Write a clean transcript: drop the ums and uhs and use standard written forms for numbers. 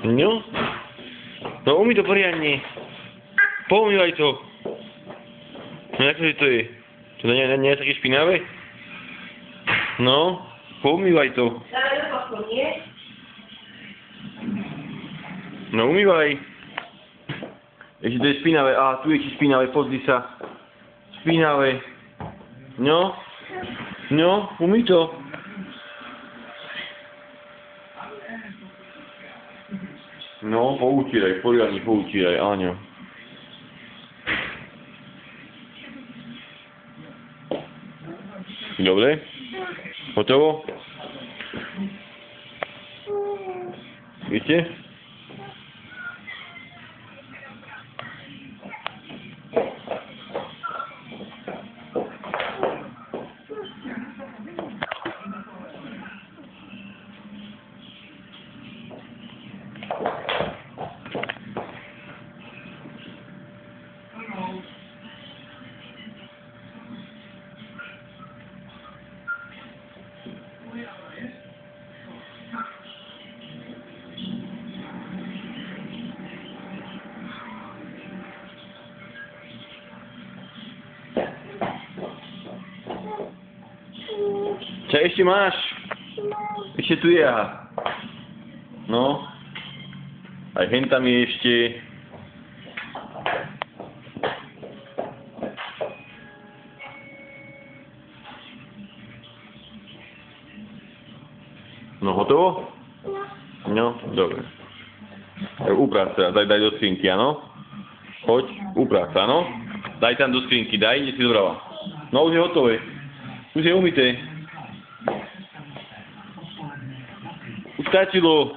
No? No umyj to poriadne. Poumývaj to. No jak to je? To nie je také špinavé? No, poumývaj to. No umývaj. Ešte to je špinavé. Á, tu je ti špinavé, pozri sa. Špinavé. No. No, umyj to. No, poutíraj, poriadne poutíraj, Áňo. Dobre? Hotovo? Víte? Čo ešte máš? Ešte tu je, aha. No. Aj hen tam je ešte. No hotovo? No, dobre. Uprác sa, daj do skrinky, áno? Poď, uprác sa, áno? Daj tam do skrinky, daj, ide si dobrava. No už je hotové. Už je umyté. Už stačilo.